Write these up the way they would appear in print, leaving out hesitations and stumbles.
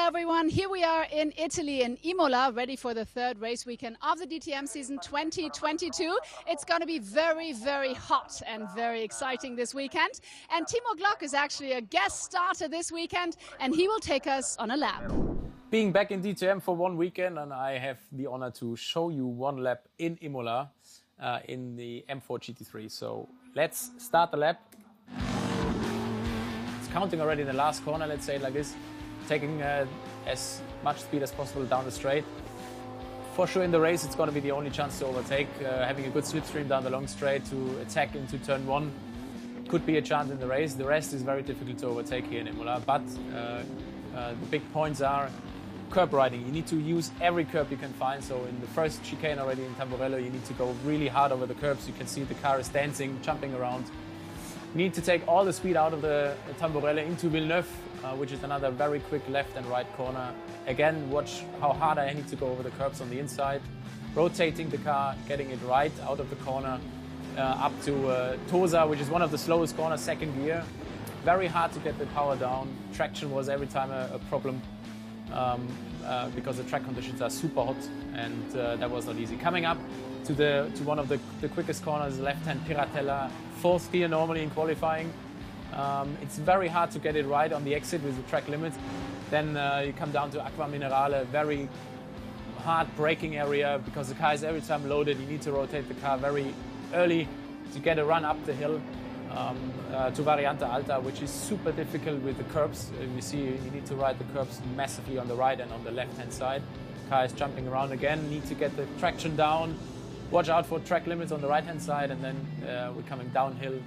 everyone, here we are in Italy, in Imola, ready for the third race weekend of the DTM season 2022. It's going to be very, very hot and very exciting this weekend. And Timo Glock is actually a guest starter this weekend, and he will take us on a lap. Being back in DTM for one weekend, and I have the honor to show you one lap in Imola in the M4 GT3. So let's start the lap. It's counting already in the last corner, let's say it like this. Taking as much speed as possible down the straight. For sure in the race it's going to be the only chance to overtake. Having a good slipstream down the long straight to attack into turn one could be a chance in the race. The rest is very difficult to overtake here in Imola, but the big points are curb riding. You need to use every curb you can find. So in the first chicane already in Tamburello, you need to go really hard over the curbs. You can see the car is dancing, jumping around. You need to take all the speed out of the Tamburello into Villeneuve, which is another very quick left and right corner. Again, watch how hard I need to go over the curbs on the inside. Rotating the car, getting it right out of the corner, up to Tosa, which is one of the slowest corners, second gear. Very hard to get the power down. Traction was every time a problem because the track conditions are super hot, and that was not easy. Coming up to one of the quickest corners, left-hand Piratella, fourth gear normally in qualifying. It's very hard to get it right on the exit with the track limits. Then you come down to Acqua Minerale, very hard braking area because the car is every time loaded. You need to rotate the car very early to get a run up the hill to Variante Alta, which is super difficult with the curbs. You see you need to ride the curbs massively on the right and on the left-hand side. The car is jumping around again, need to get the traction down. Watch out for track limits on the right-hand side, and then we're coming downhill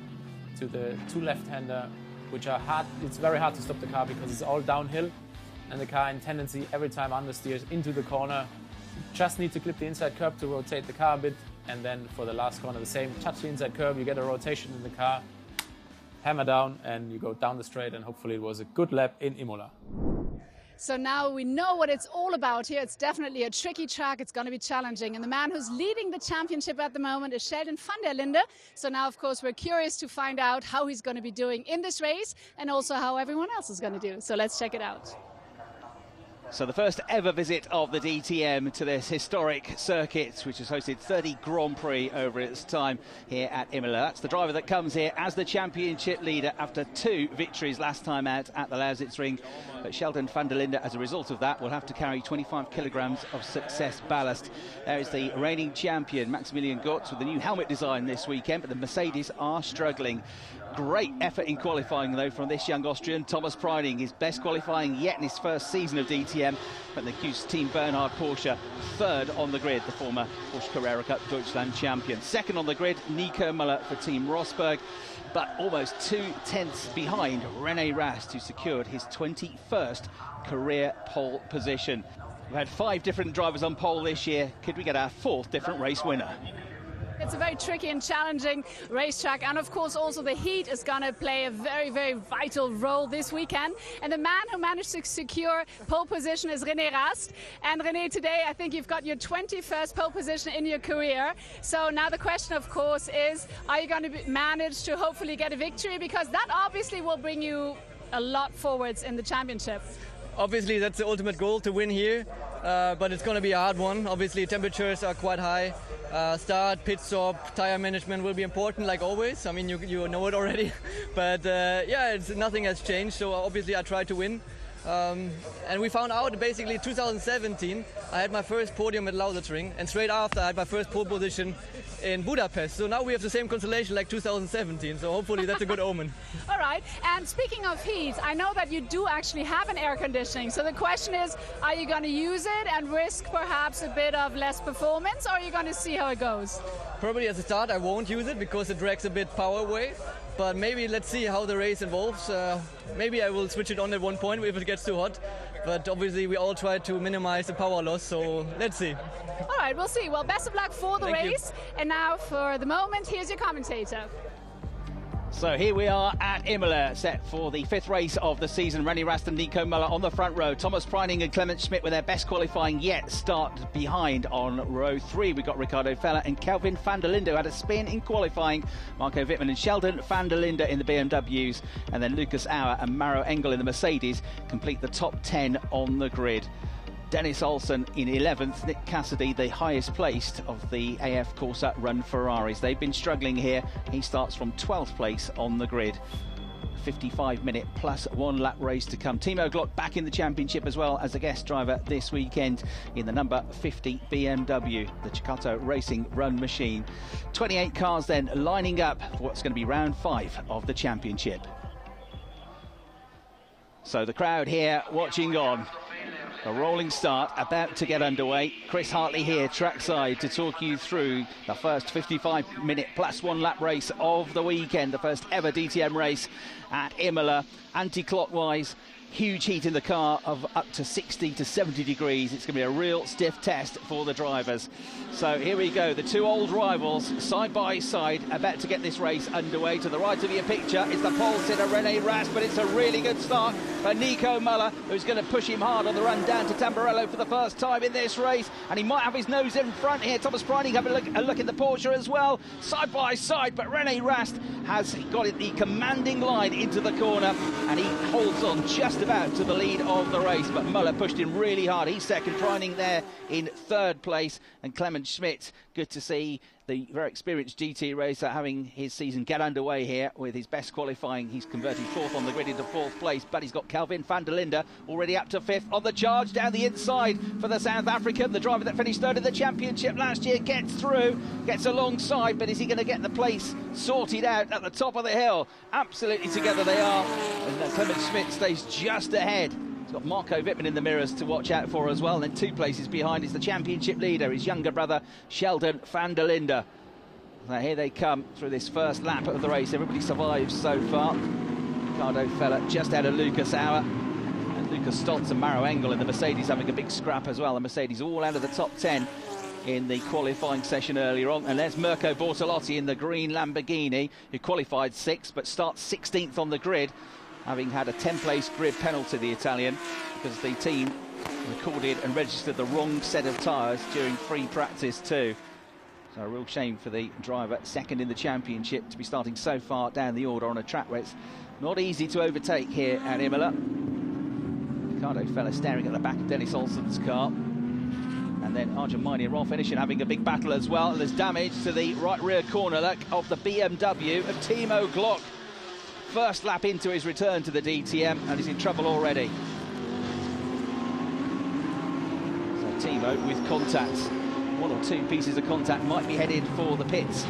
to the two left-hander, which are hard. It's very hard to stop the car because it's all downhill, and the car in tendency every time understeers into the corner. You just need to clip the inside curb to rotate the car a bit, and then for the last corner the same. Touch the inside curb, you get a rotation in the car, hammer down, and you go down the straight, and hopefully it was a good lap in Imola. So now we know what it's all about here. It's definitely a tricky track. It's going to be challenging. And the man who's leading the championship at the moment is Sheldon van der Linde. So now, of course, we're curious to find out how he's going to be doing in this race and also how everyone else is going to do. So let's check it out. So the first ever visit of the DTM to this historic circuit, which has hosted 30 Grand Prix over its time here at Imola. That's the driver that comes here as the championship leader after 2 victories last time out at the Lausitzring. But Sheldon van der Linde, as a result of that, will have to carry 25 kilograms of success ballast. There is the reigning champion, Maximilian Gotz, with the new helmet design this weekend, but the Mercedes are struggling. Great effort in qualifying, though, from this young Austrian, Thomas Preining. His best qualifying yet in his first season of DTM. But the Cuse team Bernhard Porsche, third on the grid, the former Porsche Carrera Cup Deutschland champion. Second on the grid, Nico Müller for Team Rosberg, but almost 2 tenths behind René Rast, who secured his 21st career pole position. We've had 5 different drivers on pole this year. Could we get our 4th different race winner? It's a very tricky and challenging racetrack, and of course also the heat is going to play a very, very vital role this weekend. And the man who managed to secure pole position is René Rast. And René, today I think you've got your 21st pole position in your career. So now the question, of course, is are you going to manage to hopefully get a victory? Because that obviously will bring you a lot forwards in the championship. Obviously that's the ultimate goal, to win here, but it's going to be a hard one. Obviously temperatures are quite high. Start, pit stop, tire management will be important, like always. I mean, you know it already. But yeah, nothing has changed, so obviously I try to win. And we found out basically 2017 I had my first podium at Lausitzring, and straight after I had my first pole position in Budapest. So now we have the same constellation like 2017, so hopefully that's a good omen. All right, and speaking of heat, I know that you do actually have an air conditioning. So the question is, are you going to use it and risk perhaps a bit of less performance, or are you going to see how it goes? Probably at the start I won't use it because it drags a bit power away. But maybe let's see how the race evolves. Maybe I will switch it on at one point if it gets too hot. But obviously we all try to minimize the power loss, so let's see. All right, we'll see. Well, best of luck for the race. And now for the moment, here's your commentator. So here we are at Imola, set for the 5th race of the season. René Rast and Nico Müller on the front row. Thomas Preining and Clement Schmidt with their best qualifying yet start behind on row 3. We've got Ricardo Feller and Kelvin van der Linde, who had a spin in qualifying. Marco Wittmann and Sheldon van der Linde in the BMWs. And then Lucas Auer and Maro Engel in the Mercedes complete the top 10 on the grid. Dennis Olsen in 11th, Nick Cassidy the highest placed of the AF Corsa Run Ferraris. They've been struggling here. He starts from 12th place on the grid. 55-minute plus 1 lap race to come. Timo Glock back in the championship as well as a guest driver this weekend in the number 50 BMW, the Ceccato Racing Run Machine. 28 cars then lining up for what's going to be round 5 of the championship. So the crowd here watching on. A rolling start about to get underway. Chris Hartley here trackside to talk you through the first 55-minute plus 1 lap race of the weekend, the first ever DTM race at Imola. Anti-clockwise, huge heat in the car of up to 60 to 70 degrees. It's going to be a real stiff test for the drivers. So here we go, the two old rivals side by side about to get this race underway. To the right of your picture is the pole sitter René Rast, but it's a really good start for Nico Müller, who's going to push him hard on the run down to Tamburello for the first time in this race, and he might have his nose in front here. Thomas Preining having a look in the Porsche as well, side by side, but René Rast has got it the commanding line into the corner, and he holds on just about to the lead of the race, but Müller pushed him really hard. He's second, Preining there in 3rd place, and Clement Schmidt, good to see the very experienced GT racer having his season get underway here with his best qualifying. He's converted 4th on the grid into 4th place, but he's got Kelvin van der Linde already up to 5th on the charge down the inside for the South African. The driver that finished 3rd in the championship last year gets through, gets alongside, but is he going to get the place sorted out at the top of the hill? Absolutely together they are, and Clement Schmidt stays just ahead. He's got Marco Wittmann in the mirrors to watch out for as well, and then 2 places behind is the championship leader, his younger brother Sheldon van der Linde. Now here they come through this first lap of the race. Everybody survives so far. Ricardo Feller just out of Lucas Auer, and Lucas Stoltz and Maro Engel in the Mercedes having a big scrap as well. The Mercedes all out of the top 10 in the qualifying session earlier on. And there's Mirko Bortolotti in the green Lamborghini, who qualified 6th but starts 16th on the grid, having had a 10-place grid penalty, the Italian, because the team recorded and registered the wrong set of tyres during free practice too. So a real shame for the driver, 2nd in the championship, to be starting so far down the order on a track where it's not easy to overtake here at Imola. Ricardo Feller staring at the back of Dennis Olsen's car. And then Arjun Maini and Rolf Inischen having a big battle as well. And there's damage to the right rear corner of the BMW of Timo Glock. First lap into his return to the DTM, and he's in trouble already. So Timo with contact. 1 or 2 pieces of contact might be headed for the pits.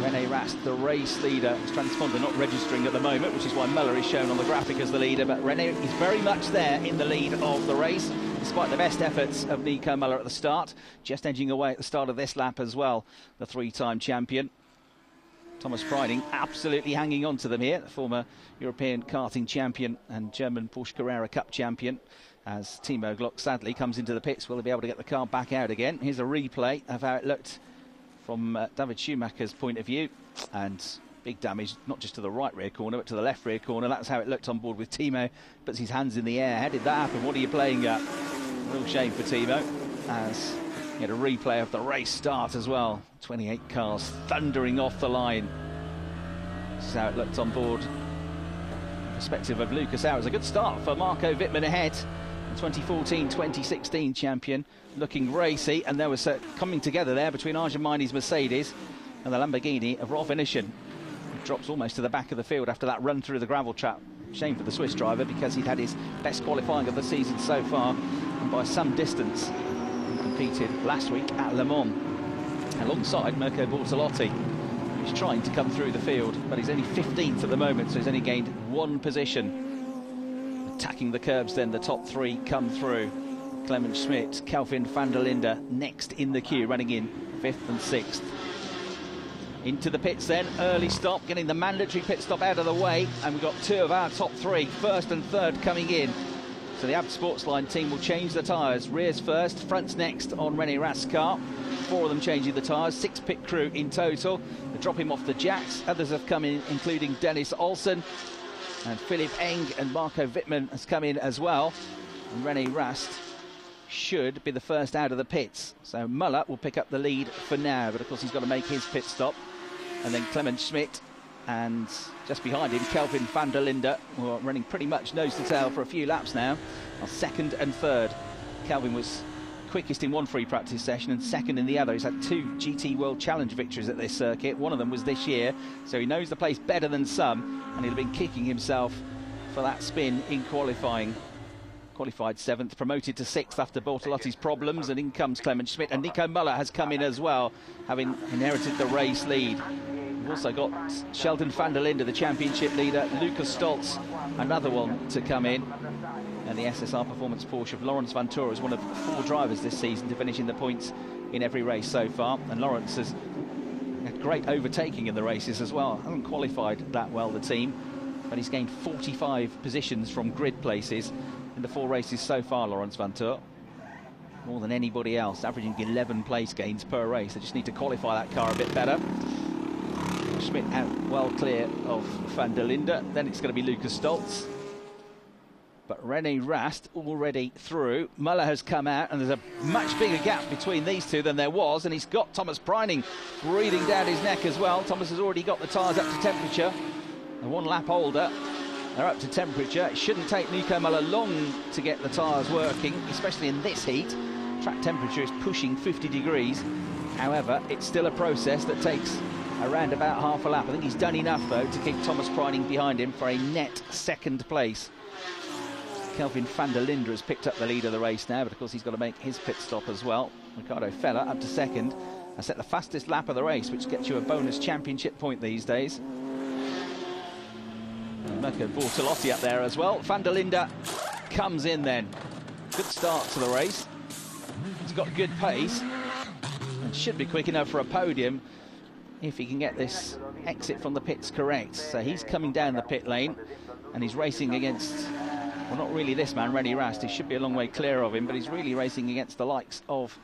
René Rast, the race leader, his transponder not registering at the moment, which is why Müller is shown on the graphic as the leader, but René is very much there in the lead of the race, despite the best efforts of Nico Müller at the start, just edging away at the start of this lap as well, the 3-time champion. Thomas Preining absolutely hanging on to them here, the former European karting champion and German Porsche Carrera Cup champion. As Timo Glock sadly comes into the pits, will he be able to get the car back out again? Here's a replay of how it looked from David Schumacher's point of view, and big damage not just to the right rear corner but to the left rear corner. That's how it looked on board with Timo. Puts his hands in the air. How did that happen? What are you playing at? Real shame for Timo, as he had a replay of the race start as well. 28 cars thundering off the line. This is how it looked on board. Perspective of Lucas Auer. It was a good start for Marco Wittmann ahead. 2014-2016 champion, looking racy, and there was coming together there between Arjun Maini's Mercedes and the Lamborghini of Rolf Inischen. He drops almost to the back of the field after that run through the gravel trap. Shame for the Swiss driver, because he'd had his best qualifying of the season so far, and by some distance. He competed last week at Le Mans alongside Mirko Bortolotti. He's trying to come through the field, but he's only 15th at the moment, so he's only gained 1 position. Attacking the curbs then, the top 3 come through. Clement Schmidt, Kelvin van der Linde next in the queue, running in 5th and 6th. Into the pits then, early stop, getting the mandatory pit stop out of the way, and we've got 2 of our top 3, 1st and 3rd, coming in. So the AB Sportsline team will change the tyres. Rears first, fronts next on René Rast's car. 4 of them changing the tyres, 6 pit crew in total. They drop him off the jacks. Others have come in, including Dennis Olsen, and Philip Eng and Marco Wittmann has come in as well. And René Rast should be the first out of the pits. So Muller will pick up the lead for now, but of course he's got to make his pit stop. And then Clement Schmidt, and just behind him Kelvin van der Linde, who are running pretty much nose to tail for a few laps now, are second and third. Kelvin was quickest in one free practice session and second in the other. He's had 2 GT World Challenge victories at this circuit. One of them was this year, so he knows the place better than some, and he'll have been kicking himself for that spin in qualifying. Qualified 7th, promoted to 6th after Bortolotti's problems, and in comes Clement Schmidt, and Nico Muller has come in as well, having inherited the race lead. We've also got Sheldon van der Linde, the championship leader, Lucas Stoltz, another one to come in, and the SSR Performance Porsche of Laurens Vanthoor is one of 4 drivers this season to finish in the points in every race so far, and Laurens has had great overtaking in the races as well. Hasn't qualified that well, the team, but he's gained 45 positions from grid places in the 4 races so far, Laurens Vanthoor. More than anybody else, averaging 11 place gains per race. They just need to qualify that car a bit better. Schmidt out well clear of van der Linde. Then it's going to be Lucas Stoltz. But René Rast already through. Muller has come out, and there's a much bigger gap between these two than there was, and he's got Thomas Preining breathing down his neck as well. Thomas has already got the tyres up to temperature, and 1 lap older. They're up to temperature. It shouldn't take Nico Muller long to get the tyres working, especially in this heat. Track temperature is pushing 50 degrees. However, it's still a process that takes around about half a lap. I think he's done enough, though, to keep Thomas Preining behind him for a net 2nd place. Kelvin van der Linde has picked up the lead of the race now, but of course he's got to make his pit stop as well. Ricardo Feller up to 2nd. I set the fastest lap of the race, which gets you a bonus championship point these days. Mirko Bortolotti up there as well. Van der Linde comes in then. Good start to the race. He's got good pace and should be quick enough for a podium if he can get this exit from the pits correct. So he's coming down the pit lane and he's racing against, well, not really this man, René Rast. He should be a long way clear of him, but he's really racing against the likes of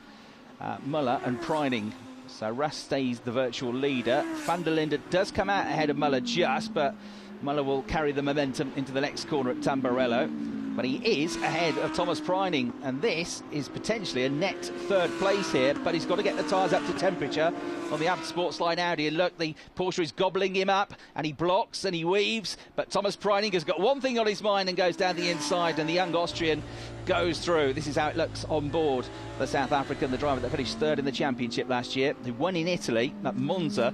Muller and Preining. So Rast stays the virtual leader. Van der Linde does come out ahead of Muller just, but Muller will carry the momentum into the next corner at Tamburello. But he is ahead of Thomas Preining, and this is potentially a net 3rd place here, but he's got to get the tyres up to temperature on the Abt Sportsline Audi. And look, the Porsche is gobbling him up, and he blocks and he weaves, but Thomas Preining has got one thing on his mind and goes down the inside, and the young Austrian goes through. This is how it looks on board the South African, the driver that finished 3rd in the championship last year, who won in Italy at Monza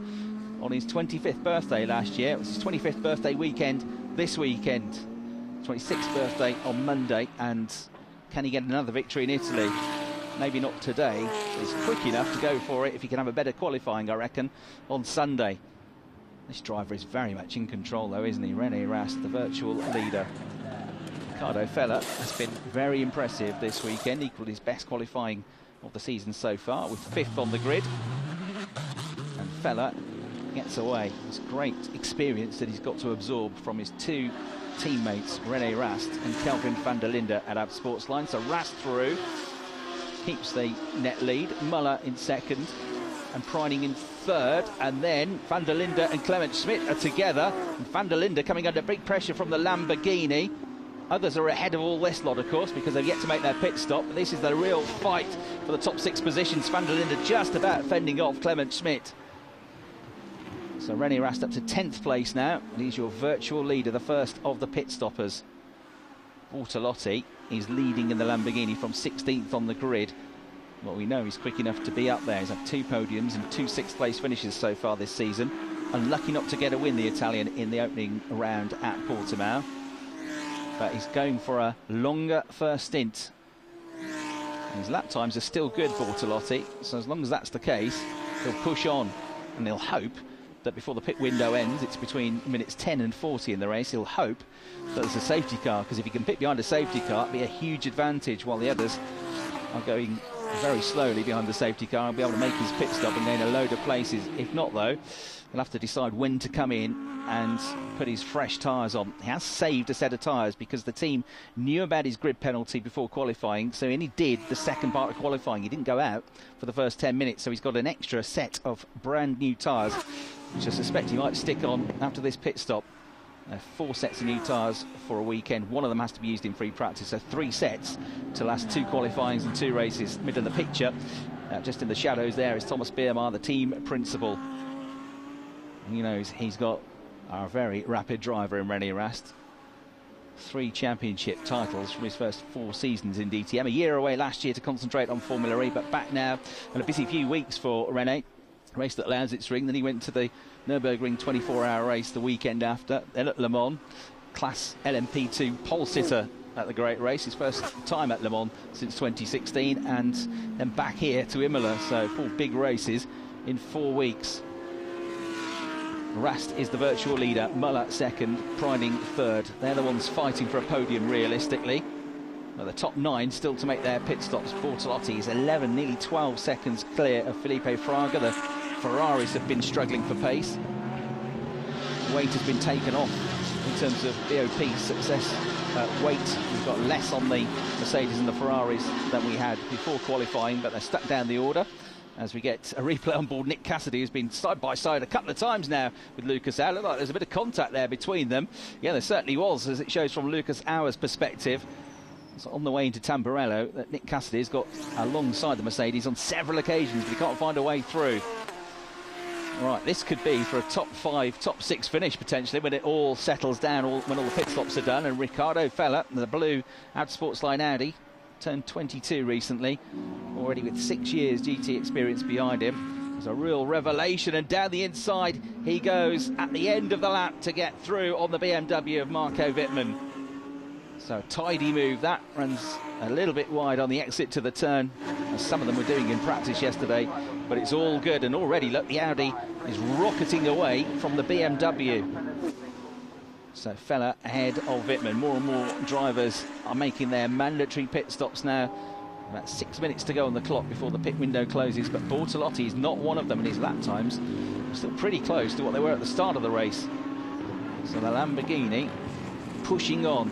on his 25th birthday last year. It was his 25th birthday weekend this weekend. 26th birthday on Monday, and can he get another victory in Italy? Maybe not today. He's quick enough to go for it if he can have a better qualifying, I reckon, on Sunday. This driver is very much in control, though, isn't he? René Rast, the virtual leader. Ricardo Feller has been very impressive this weekend, equalled his best qualifying of the season so far, with 5th on the grid. And Feller gets away. It's great experience that he's got to absorb from his 2 teammates, René Rast and Kelvin van der Linde at Abt Sportsline. So Rast through, keeps the net lead. Muller in 2nd and Preining in 3rd, and then van der Linde and Clement Schmidt are together, and van der Linde coming under big pressure from the Lamborghini. Others are ahead of all this lot, of course, because they've yet to make their pit stop, but this is the real fight for the top 6 positions. Van der Linde just about fending off Clement Schmidt. So René Rast up to 10th place now, and he's your virtual leader, the first of the pit stoppers. Bortolotti is leading in the Lamborghini from 16th on the grid. Well, we know he's quick enough to be up there. He's had 2 podiums and 2 6th place finishes so far this season. Unlucky not to get a win, the Italian, in the opening round at Portimao. But he's going for a longer first stint. And his lap times are still good, Bortolotti. So as long as that's the case, he'll push on, and he'll hope that before the pit window ends, it's between minutes 10 and 40 in the race, he'll hope that there's a safety car, because if he can pit behind a safety car, it'll be a huge advantage while the others are going very slowly behind the safety car and be able to make his pit stop and gain a load of places. If not, though, he'll have to decide when to come in and put his fresh tyres on. He has saved a set of tyres because the team knew about his grid penalty before qualifying, so he only did the second part of qualifying. He didn't go out for the first 10 minutes, so he's got an extra set of brand new tyres, which I suspect he might stick on after this pit stop. 4 sets of new tyres for a weekend. One of them has to be used in free practice, so 3 sets to last 2 qualifyings and 2 races. Middle of the picture, just in the shadows there, is Thomas Biermar, the team principal. You know, he's got a very rapid driver in René Rast. 3 championship titles from his first 4 seasons in DTM. A year away last year to concentrate on Formula E, but back now, and a busy few weeks for René. Raced at Lausitzring, then he went to the Nürburgring 24-hour race the weekend after, then at Le Mans, Class LMP2 pole sitter at the great race, his first time at Le Mans since 2016, and then back here to Imola, so 4 big races in 4 weeks. Rast is the virtual leader, Muller second, Preining third. They're the ones fighting for a podium realistically. Well, the top 9 still to make their pit stops. Bortolotti is 11, nearly 12 seconds clear of Felipe Fraga. The Ferraris have been struggling for pace. Weight has been taken off in terms of BOP success. Weight, we've got less on the Mercedes and the Ferraris than we had before qualifying, but they're stuck down the order. As we get a replay on board, Nick Cassidy has been side by side a couple of times now with Lucas Auer. Looked like there's a bit of contact there between them. Yeah, there certainly was, as it shows from Lucas Auer's perspective. It's on the way into Tamburello that Nick Cassidy has got alongside the Mercedes on several occasions, but he can't find a way through. Right, this could be for a top 5, top 6 finish potentially when it all settles down, when all the pit stops are done. And Ricardo Fella, the blue Ad Sportsline Audi, turned 22 recently, already with 6 years GT experience behind him. There's a real revelation, and down the inside he goes at the end of the lap to get through on the BMW of Marco Wittmann. So tidy move, that runs a little bit wide on the exit to the turn, as some of them were doing in practice yesterday, but it's all good. And already, look, the Audi is rocketing away from the BMW. So Fella ahead of Wittmann. More and more drivers are making their mandatory pit stops now. About 6 minutes to go on the clock before the pit window closes, but Bortolotti is not one of them, and his lap times are still pretty close to what they were at the start of the race. So the Lamborghini pushing on.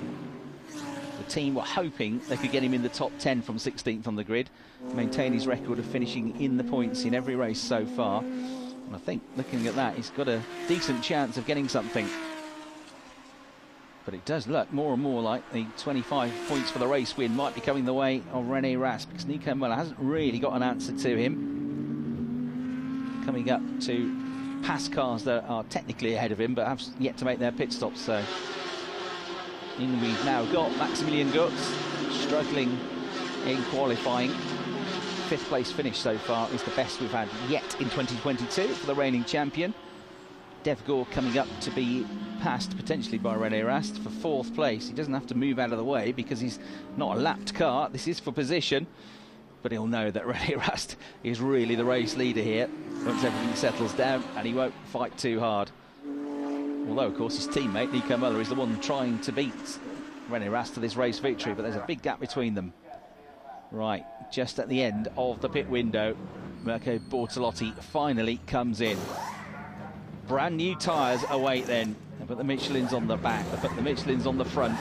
The team were hoping they could get him in the top 10 from 16th on the grid, maintain his record of finishing in the points in every race so far. And I think, looking at that, he's got a decent chance of getting something. But it does look more and more like the 25 points for the race win might be coming the way of René Rast, because Nico Muller hasn't really got an answer to him. Coming up to pass cars that are technically ahead of him, but have yet to make their pit stops. So in we've now got Maximilian Gutz, struggling in qualifying. 5th place finish so far is the best we've had yet in 2022 for the reigning champion. Dev Gore coming up to be passed potentially by René Rast for 4th place. He doesn't have to move out of the way because he's not a lapped car. This is for position, but he'll know that René Rast is really the race leader here once everything settles down, and he won't fight too hard. Although, of course, his teammate Nico Muller is the one trying to beat René Rast to this race victory, but there's a big gap between them. Right, just at the end of the pit window, Mirko Bortolotti finally comes in. Brand new tyres await then. They put the Michelins on the back, they put the Michelins on the front.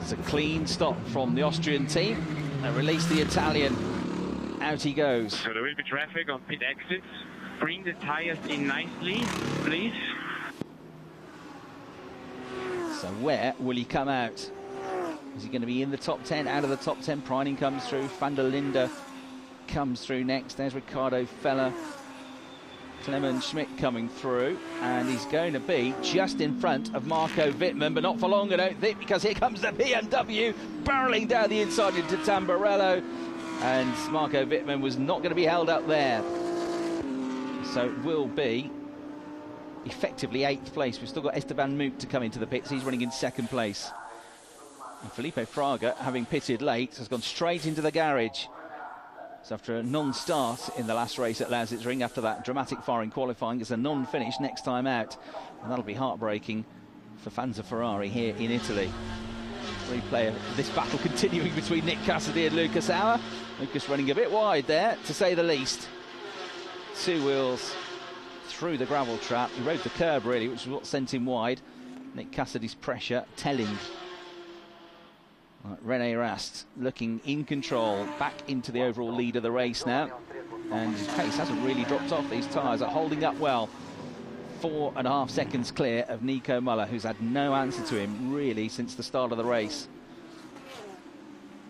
It's a clean stop from the Austrian team. They release the Italian. Out he goes. So there will be traffic on pit exits. Bring the tyres in nicely, please. So where will he come out? Is he going to be in the top 10, out of the top 10? Preining comes through, Van der Linde comes through next. There's Ricardo Fella. Clement Schmidt coming through, and he's going to be just in front of Marco Wittmann, but not for long, I don't think, because here comes the BMW barreling down the inside into Tamburello, and Marco Wittmann was not going to be held up there. So it will be effectively 8th place. We've still got Esteban Mook to come into the pits. He's running in 2nd place. And Felipe Fraga, having pitted late, has gone straight into the garage. So after a non-start in the last race at Lausitzring, after that dramatic fire in qualifying, it's a non-finish next time out. And that'll be heartbreaking for fans of Ferrari here in Italy. Replay of this battle continuing between Nick Cassidy and Lucas Auer. Lucas running a bit wide there, to say the least. 2 wheels through the gravel trap. He rode the curb, really, which is what sent him wide. Nick Cassidy's pressure telling. Rene Rast looking in control, back into the overall lead of the race now. And his pace hasn't really dropped off. These tyres are holding up well. 4.5 seconds clear of Nico Muller, who's had no answer to him, really, since the start of the race.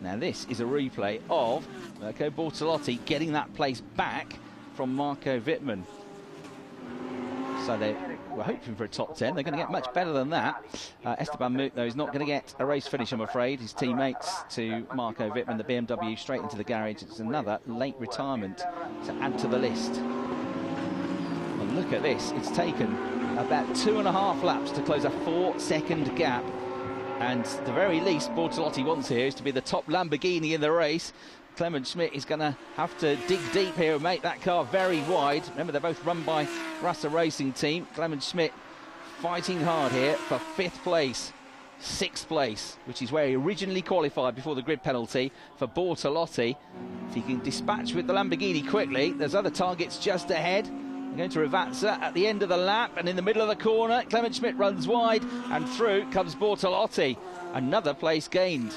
Now, this is a replay of Mirko Bortolotti getting that place back from Marco Wittmann. So they were hoping for a top 10. They're going to get much better than that. Esteban Muth, though, is not going to get a race finish, I'm afraid. His teammates to Marco Wittmann, the BMW, straight into the garage. It's another late retirement to add to the list. Well, look at this. It's taken about 2.5 laps to close a 4-second gap. And the very least Bortolotti wants here is to be the top Lamborghini in the race. Clement Schmidt is going to have to dig deep here and make that car very wide. Remember, they're both run by Rasa Racing Team. Clement Schmidt fighting hard here for 5th place, 6th place, which is where he originally qualified before the grid penalty for Bortolotti. If he can dispatch with the Lamborghini quickly, there's other targets just ahead. They're going to Rivazza at the end of the lap, and in the middle of the corner, Clement Schmidt runs wide, and through comes Bortolotti. Another place gained.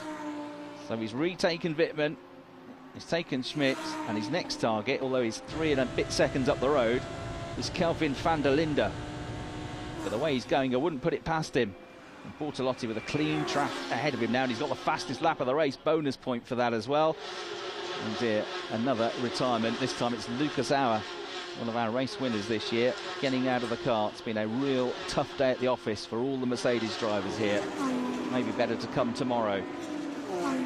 So he's retaken Wittmann. He's taken Schmidt, and his next target, although he's 3 and a bit seconds up the road, is Kelvin van der Linde. But the way he's going, I wouldn't put it past him. And Bortolotti with a clean track ahead of him now, and he's got the fastest lap of the race. Bonus point for that as well. And another retirement. This time it's Lucas Auer, one of our race winners this year, getting out of the car. It's been a real tough day at the office for all the Mercedes drivers here. Maybe better to come tomorrow. Right,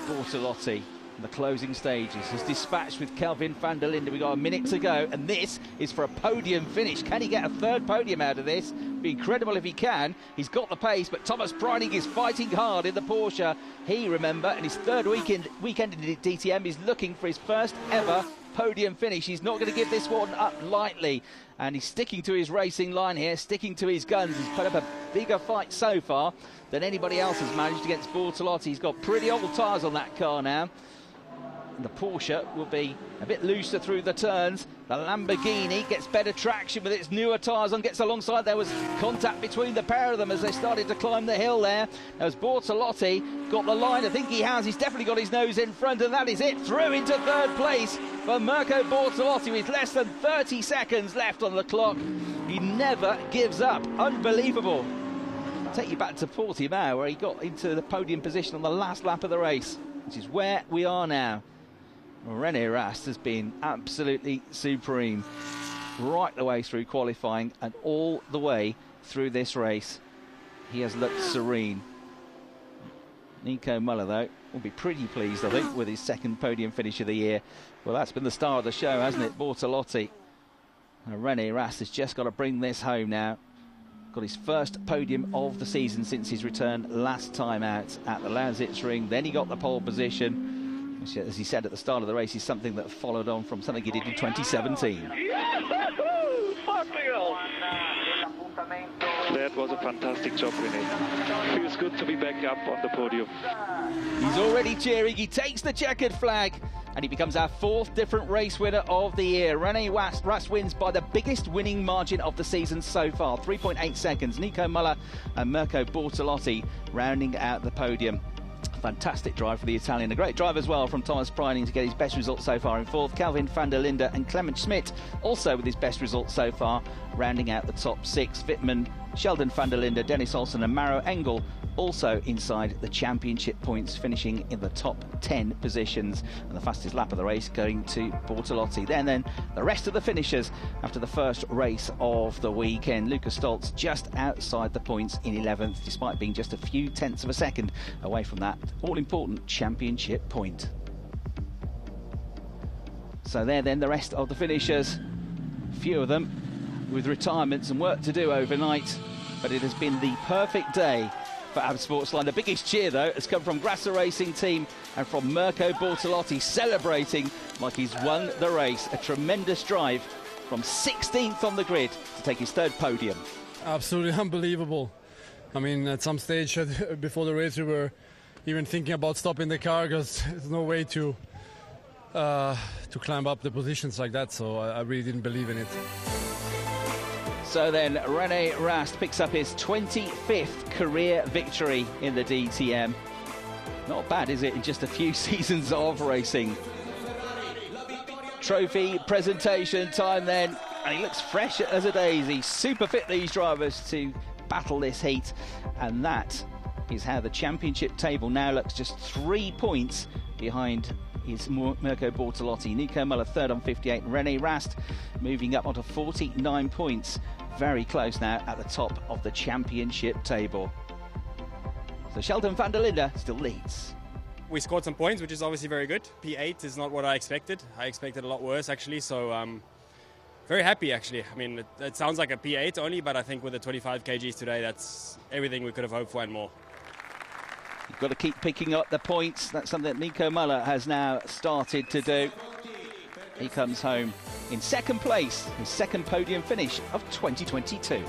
Bortolotti, the closing stages, has dispatched with Kelvin van der Linde. We've got a minute to go, and this is for a podium finish. Can he get a 3rd podium out of this? Be incredible if he can. He's got the pace, but Thomas Preining is fighting hard in the Porsche. He, remember, in his 3rd weekend in DTM, is looking for his 1st ever podium finish. He's not going to give this one up lightly, and he's sticking to his racing line here, sticking to his guns. He's put up a bigger fight so far than anybody else has managed against Bortolotti. He's got pretty old tyres on that car now. The Porsche will be a bit looser through the turns. The Lamborghini gets better traction with its newer tyres on, gets alongside. There was contact between the pair of them as they started to climb the hill there. As Bortolotti got the line, I think he has. He's definitely got his nose in front, and that is it. Through into 3rd place for Mirko Bortolotti with less than 30 seconds left on the clock. He never gives up. Unbelievable. I'll take you back to Portimao, where he got into the podium position on the last lap of the race, which is where we are now. Rene Rast has been absolutely supreme right the way through qualifying and all the way through this race. He has looked serene. Nico Muller, though, will be pretty pleased, I think, with his 2nd podium finish of the year. Well, that's been the star of the show, hasn't it? Bortolotti. Rene Rast has just got to bring this home now. Got his 1st podium of the season since his return last time out at the Lausitzring. Then he got the pole position, which, as he said at the start of the race, is something that followed on from something he did in 2017. That was a fantastic job, René. Feels good to be back up on the podium. He's already cheering. He takes the checkered flag, and he becomes our 4th different race winner of the year. Rene Rast wins by the biggest winning margin of the season so far, 3.8 seconds. Nico Muller and Mirko Bortolotti rounding out the podium. Fantastic drive for the Italian. A great drive as well from Thomas Preining to get his best result so far in 4th. Kelvin van der Linde and Clement Schmidt also with his best result so far, rounding out the top 6. Wittmann, Sheldon van der Linde, Dennis Olsen and Maro Engel also inside the championship points, finishing in the top 10 positions. And the fastest lap of the race going to Bortolotti. Then the rest of the finishers after the 1st race of the weekend. Lucas Stoltz just outside the points in 11th, despite being just a few tenths of a second away from that all-important championship point. So then the rest of the finishers, a few of them with retirements and work to do overnight, but it has been the perfect day for AB Sportsline. The biggest cheer, though, has come from Grasser Racing Team and from Mirko Bortolotti, celebrating like he's won the race. A tremendous drive from 16th on the grid to take his 3rd podium. Absolutely unbelievable. I mean, at some stage before the race, we were even thinking about stopping the car because there's no way to climb up the positions like that. So I really didn't believe in it. So then René Rast picks up his 25th career victory in the DTM. Not bad, is it, in just a few seasons of racing? Trophy presentation time then, and he looks fresh as a daisy. Super fit, these drivers, to battle this heat, and that is how the championship table now looks, just 3 points behind is Mirko Bortolotti. Nico Muller third on 58, and René Rast moving up onto 49 points. Very close now at the top of the championship table. So Sheldon van der Linde still leads. We scored some points, which is obviously very good. P8 is not what I expected. I expected a lot worse, actually, so very happy, actually. I mean, it sounds like a P8 only, but I think with the 25 kgs today, that's everything we could have hoped for and more. You've got to keep picking up the points. That's something that Nico Muller has now started to do. He comes home in second place, his second podium finish of 2022.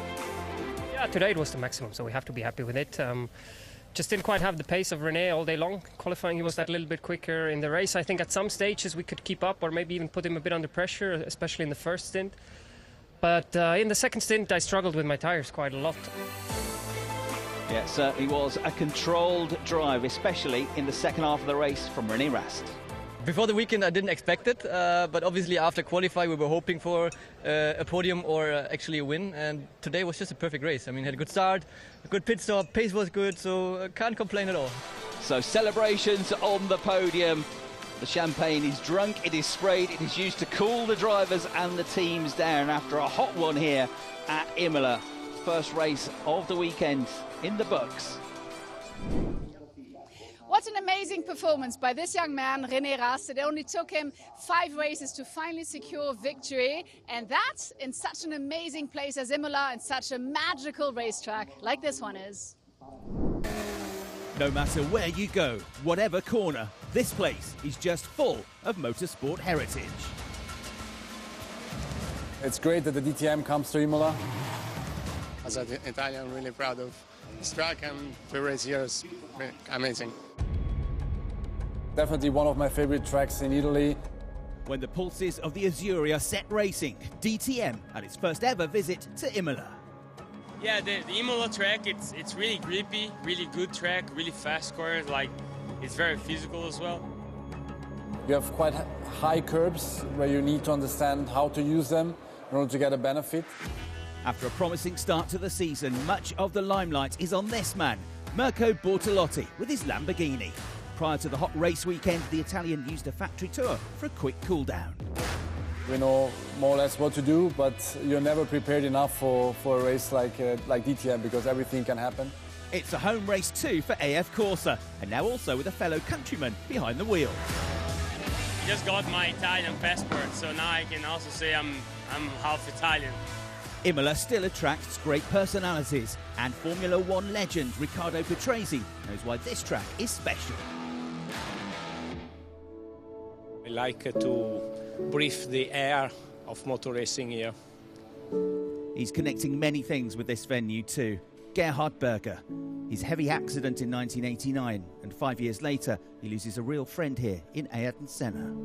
Yeah, today it was the maximum, so we have to be happy with it. Just didn't quite have the pace of René all day long. Qualifying, he was that little bit quicker. In the race, I think at some stages we could keep up or maybe even put him a bit under pressure, especially in the first stint. But in the second stint, I struggled with my tyres quite a lot. Yeah, it certainly was a controlled drive, especially in the second half of the race from René Rast. Before the weekend, I didn't expect it, but obviously after qualify, we were hoping for a podium or actually a win, and today was just a perfect race. I mean, had a good start, a good pit stop, pace was good, so can't complain at all. So celebrations on the podium. The champagne is drunk, it is sprayed, it is used to cool the drivers and the teams down after a hot one here at Imola. First race of the weekend in the books. What an amazing performance by this young man, René Rast. It only took him 5 races to finally secure victory, and that in such an amazing place as Imola and such a magical racetrack like this one is. No matter where you go, whatever corner, this place is just full of motorsport heritage. It's great that the DTM comes to Imola. As an Italian, I'm really proud of this track, and the race here is amazing. Definitely one of my favorite tracks in Italy. When the pulses of the Azzurri are set racing, DTM had its first ever visit to Imola. Yeah, the Imola track, it's really grippy, really good track, really fast corners, like it's very physical as well. You have quite high curbs where you need to understand how to use them in order to get a benefit. After a promising start to the season, much of the limelight is on this man, Mirko Bortolotti, with his Lamborghini. Prior to the hot race weekend, the Italian used a factory tour for a quick cool-down. We know more or less what to do, but you're never prepared enough for a race like DTM, because everything can happen. It's a home race too for AF Corsa, and now also with a fellow countryman behind the wheel. I just got my Italian passport, so now I can also say I'm half Italian. Imola still attracts great personalities, and Formula One legend Riccardo Patrese knows why this track is special. I like to breathe the air of motor racing here. He's connecting many things with this venue too. Gerhard Berger, his heavy accident in 1989, and 5 years later he loses a real friend here in Ayrton Senna.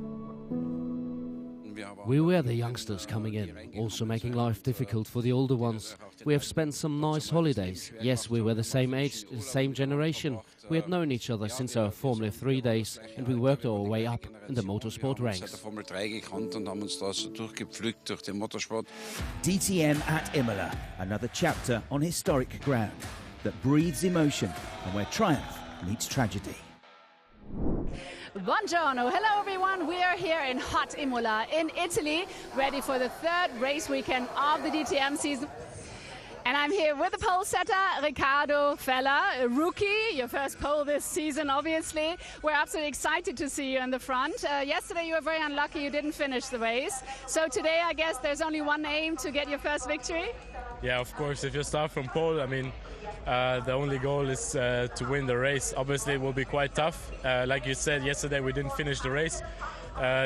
We were the youngsters coming in, also making life difficult for the older ones. We have spent some nice holidays. Yes, we were the same age, the same generation. We had known each other since our Formula 3 days, and we worked our way up in the motorsport ranks. DTM at Imola, another chapter on historic ground that breathes emotion and where triumph meets tragedy. Buongiorno, hello everyone. We are here in hot Imola in Italy, ready for the 3rd race weekend of the DTM season. And I'm here with the pole setter, Riccardo Feller, a rookie, your first pole this season, obviously. We're absolutely excited to see you in the front. Yesterday you were very unlucky, you didn't finish the race. So today I guess there's only one aim to get your first victory? Yeah, of course, if you start from pole, I mean, the only goal is to win the race. Obviously it will be quite tough. Like you said, yesterday we didn't finish the race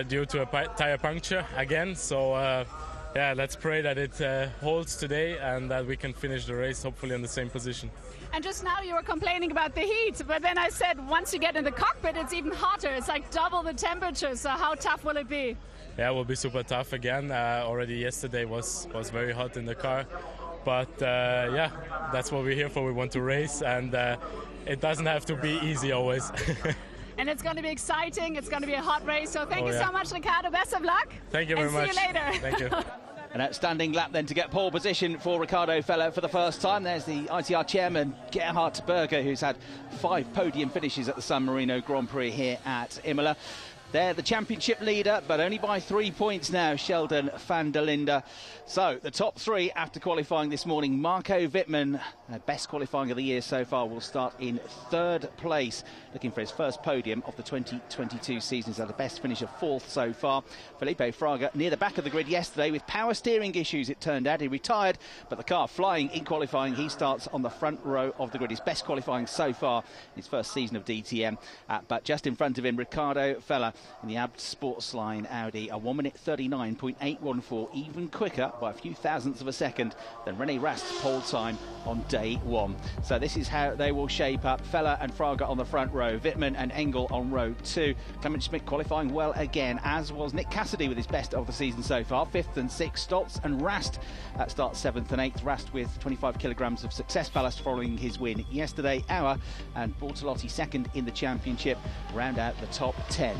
due to a tire puncture again. So Yeah, let's pray that it holds today and that we can finish the race hopefully in the same position. And just now you were complaining about the heat, but then I said once you get in the cockpit it's even hotter. It's like double the temperature, so how tough will it be? Yeah, it will be super tough again. Already yesterday was very hot in the car. But yeah, that's what we're here for. We want to race, and it doesn't have to be easy always. And it's going to be exciting. It's going to be a hot race. So thank you so much, Riccardo. Best of luck. Thank you very much. See you later. Thank you. An outstanding lap then to get pole position for Riccardo Feller for the first time. There's the ITR chairman, Gerhard Berger, who's had 5 podium finishes at the San Marino Grand Prix here at Imola. They're the championship leader, but only by 3 points now, Sheldon van der Linde. So, the top 3 after qualifying this morning. Marco Wittmann, best qualifying of the year so far, will start in 3rd place, looking for his first podium of the 2022 season. He's had the best finish of 4th so far. Felipe Fraga near the back of the grid yesterday with power steering issues, it turned out. He retired, but the car flying in qualifying. He starts on the front row of the grid. His best qualifying so far in his first season of DTM. But just in front of him, Riccardo Feller in the Abt Sportsline Audi, a 1 minute 39.814, even quicker by a few thousandths of a second than René Rast's pole time on day 1. So this is how they will shape up. Feller and Fraga on the front row, Wittmann and Engel on row 2. Clement Schmidt qualifying well again, as was Nick Cassidy with his best of the season so far, 5th and 6th. Stoltz and Rast start 7th and 8th. Rast with 25 kilograms of success ballast following his win yesterday. Auer and Bortolotti 2nd in the championship round out the top 10.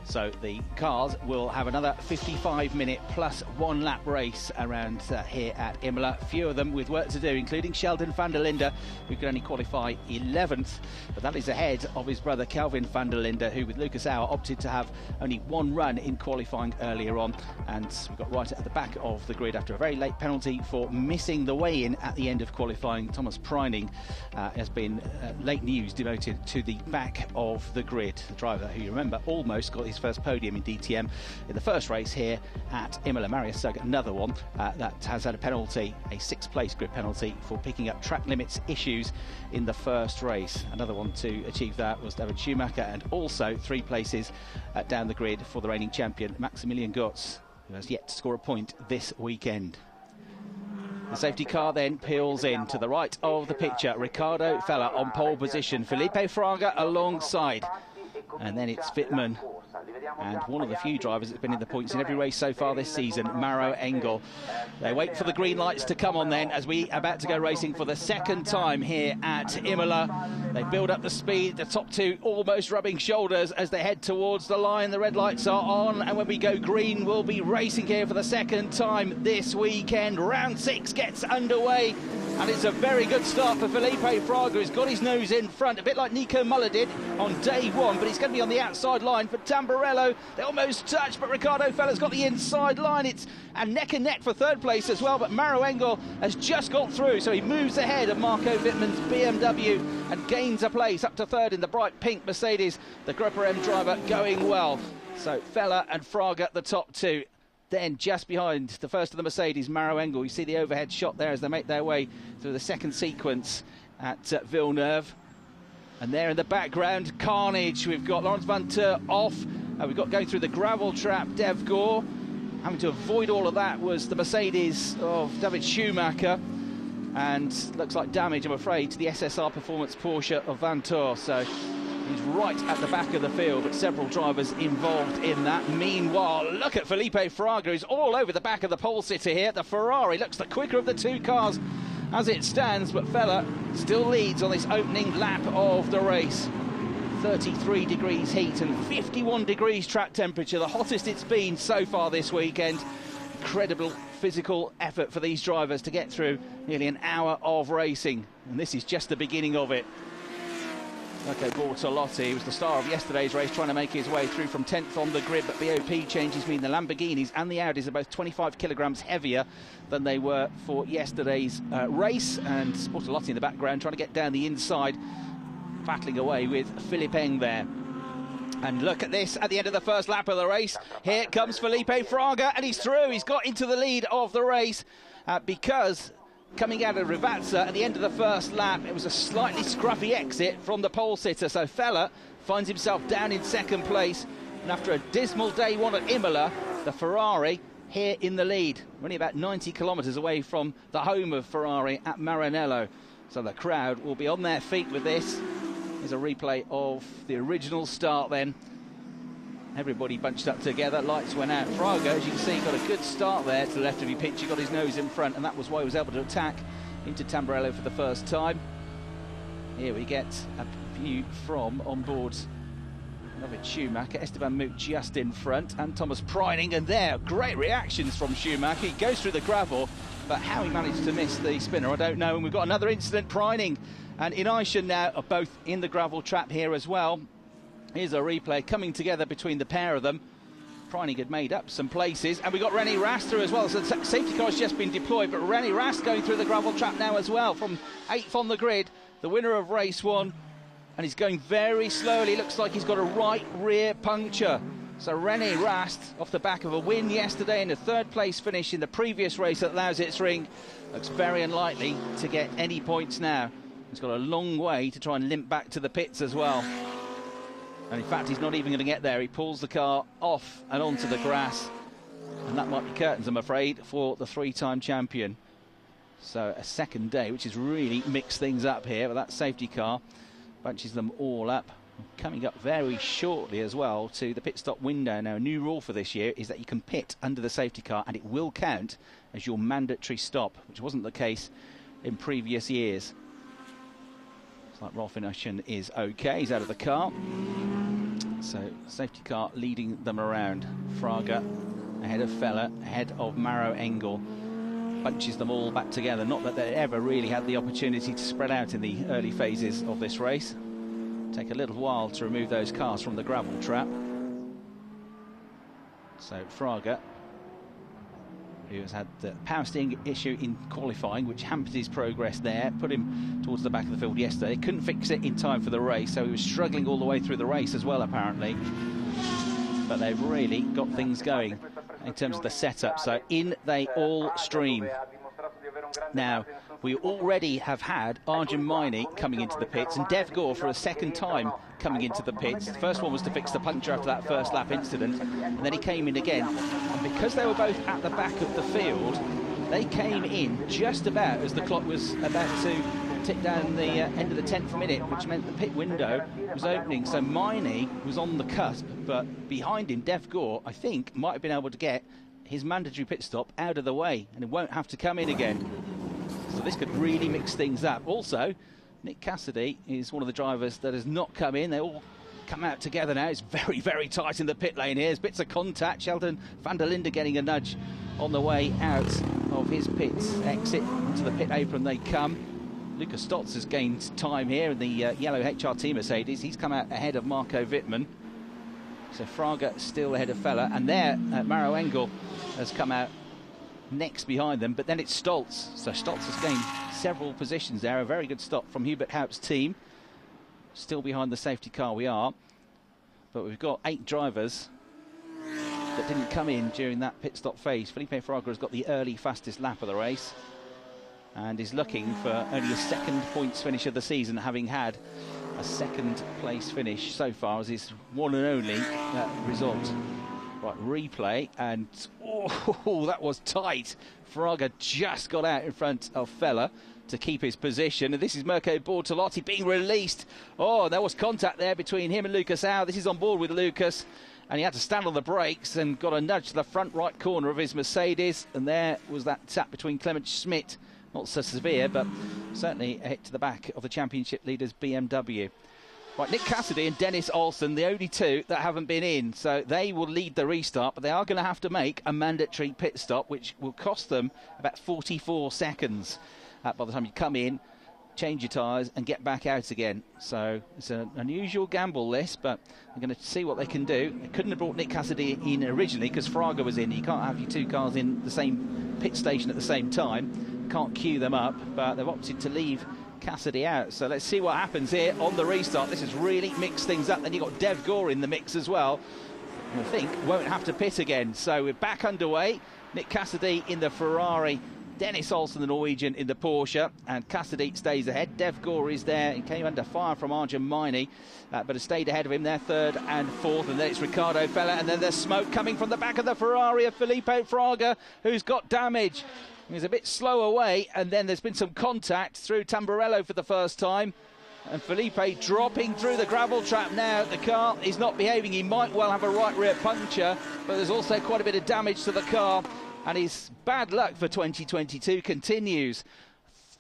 So the cars will have another 55-minute plus 1 lap race around here at Imola. Few of them with work to do, including Sheldon van der Linde, who could only qualify 11th. But that is ahead of his brother Kelvin van der Linde, who with Lucas Auer opted to have only 1 run in qualifying earlier on. And we got right at the back of the grid after a very late penalty for missing the weigh-in at the end of qualifying. Thomas Preining has been late news demoted to the back of the grid. The driver, who you remember, almost got his first podium in DTM in the first race here at Imola. Marius Sugg, another one that has had a penalty, a 6th place grid penalty for picking up track limits issues in the first race. Another one to achieve that was David Schumacher, and also 3 places down the grid for the reigning champion Maximilian Götz, who has yet to score a point this weekend. The safety car then peels in to the right of the picture. Riccardo Feller on pole position, Felipe Fraga alongside, and then it's Wittmann and one of the few drivers that's been in the points in every race so far this season, Maro Engel. They wait for the green lights to come on then as we are about to go racing for the 2nd time here at Imola. They build up the speed, the top 2 almost rubbing shoulders as they head towards the line. The red lights are on, and when we go green, we'll be racing here for the 2nd time this weekend. Round 6 gets underway, and it's a very good start for Felipe Fraga. He's got his nose in front, a bit like Nico Muller did on day 1, but he's going to be on the outside line for Tamburello. They almost touch, but Riccardo Feller's got the inside line. It's a neck and neck for 3rd place as well, but Maro Engel has just got through, so he moves ahead of Marco Wittmann's BMW and gains a place up to 3rd in the bright pink Mercedes. The Gruppe M driver going well. So Feller and Fraga the top 2. Then just behind the first of the Mercedes, Maro Engel. You see the overhead shot there as they make their way through the 2nd sequence at Villeneuve. And there in the background, carnage. We've got Laurens Vanteur off. We've got going through the gravel trap, Dev Gore. Having to avoid all of that was the Mercedes of David Schumacher. And looks like damage, I'm afraid, to the SSR Performance Porsche of Vanteur. So he's right at the back of the field, but several drivers involved in that. Meanwhile, look at Felipe Fraga, who's all over the back of the pole sitter here. The Ferrari looks the quicker of the 2 cars as it stands, but Feller still leads on this opening lap of the race. 33 degrees heat and 51 degrees track temperature, the hottest it's been so far this weekend. Incredible physical effort for these drivers to get through nearly an hour of racing, and this is just the beginning of it. Okay, Bortolotti was the star of yesterday's race, trying to make his way through from 10th on the grid, but BOP changes mean the Lamborghinis and the Audis are both 25 kilograms heavier than they were for yesterday's race, and Bortolotti in the background trying to get down the inside, battling away with Philippe Eng there. And look at this at the end of the first lap of the race. Here comes Felipe Fraga, and he's through. He's got into the lead of the race because coming out of Rivazza at the end of the first lap, it was a slightly scruffy exit from the pole sitter. So Feller finds himself down in 2nd place. And after a dismal day 1 at Imola, the Ferrari here in the lead. We're only about 90 kilometres away from the home of Ferrari at Maranello. So the crowd will be on their feet with this. Here's a replay of the original start then. Everybody bunched up together, lights went out. Fraga, as you can see, got a good start there to the left of your pitch. He got his nose in front, and that was why he was able to attack into Tamburello for the first time. Here we get a view from on board David Schumacher. Esteban Moot just in front, and Thomas Preining, and there, great reactions from Schumacher. He goes through the gravel, but how he managed to miss the spinner, I don't know. And we've got another incident. Preining and Inaisha now are both in the gravel trap here as well. Here's a replay coming together between the pair of them. Preining had made up some places, and we got René Rast through as well. So the safety car's just been deployed, but René Rast going through the gravel trap now as well from 8th on the grid, the winner of race 1, and he's going very slowly. Looks like he's got a right rear puncture. So René Rast, off the back of a win yesterday and a 3rd place finish in the previous race at Lausitz-Ring, looks very unlikely to get any points now. He's got a long way to try and limp back to the pits as well. And in fact, he's not even going to get there. He pulls the car off and onto the grass. And that might be curtains, I'm afraid, for the 3-time champion. So a second day, which has really mixed things up here with that safety car. Bunches them all up. Coming up very shortly as well to the pit stop window. Now, a new rule for this year is that you can pit under the safety car and it will count as your mandatory stop, which wasn't the case in previous years. Looks like Rolf Inaisha is okay. He's out of the car. So, safety car leading them around. Fraga ahead of Feller, ahead of Maro Engel. Bunches them all back together. Not that they ever really had the opportunity to spread out in the early phases of this race. Take a little while to remove those cars from the gravel trap. So, Fraga, who has had the power steering issue in qualifying, which hampered his progress there, put him towards the back of the field yesterday. Couldn't fix it in time for the race, so he was struggling all the way through the race as well, apparently. But they've really got things going in terms of the setup, so in they all stream. Now, we already have had Arjun Maini coming into the pits and Dev Gore for a 2nd time coming into the pits. The first one was to fix the puncture after that first lap incident, and then he came in again. And because they were both at the back of the field, they came in just about as the clock was about to tick down the end of the 10th minute, which meant the pit window was opening. So Maini was on the cusp, but behind him, Dev Gore, I think, might have been able to get his mandatory pit stop out of the way, and it won't have to come in again. So this could really mix things up. Also, Nick Cassidy is one of the drivers that has not come in. They all come out together now. It's very, very tight in the pit lane here. There's bits of contact. Sheldon van der Linde getting a nudge on the way out of his pits exit. Into the pit apron they come. Lucas Stotz has gained time here in the yellow HRT Mercedes. He's come out ahead of Marco Wittmann. So Fraga still ahead of Feller. And there, Maro Engel has come out next behind them, but then it's Stoltz. So Stoltz has gained several positions there. A very good stop from Hubert Haupt's team. Still behind the safety car we are. But we've got 8 drivers that didn't come in during that pit stop phase. Felipe Fraga has got the early fastest lap of the race and is looking for only a 2nd points finish of the season, having had a 2nd place finish so far as his one and only result. Right, replay, and oh, that was tight. Fraga just got out in front of Feller to keep his position, and this is Mirko Bortolotti being released. Oh, there was contact there between him and Lucas Au. This is on board with Lucas, and he had to stand on the brakes and got a nudge to the front right corner of his Mercedes, and there was that tap between Clement Schmidt. Not so severe, but certainly a hit to the back of the championship leaders BMW. Right, Nick Cassidy and Dennis Olsen, the only 2 that haven't been in, so they will lead the restart, but they are going to have to make a mandatory pit stop, which will cost them about 44 seconds by the time you come in, change your tyres and get back out again. So it's an unusual gamble, this, but they're going to see what they can do. They couldn't have brought Nick Cassidy in originally because Fraga was in. You can't have your 2 cars in the same pit station at the same time. Can't queue them up, but they've opted to leave Cassidy out. So let's see what happens here on the restart. This has really mixed things up. Then you've got Dev Gore in the mix as well, and I think won't have to pit again. So we're back underway. Nick Cassidy in the Ferrari Dennis Olsen, the Norwegian, in the Porsche, and Cassidy stays ahead. Dev Gore is there and came under fire from Arjun Maini, but has stayed ahead of him. They're third and fourth, and then it's Riccardo Fella, and then there's smoke coming from the back of the Ferrari of Filippo Fraga, who's got damage. He's a bit slow away, and then there's been some contact through Tamburello for the first time. And Felipe dropping through the gravel trap now. The car is not behaving. He might well have a right rear puncture, but there's also quite a bit of damage to the car. And his bad luck for 2022 continues.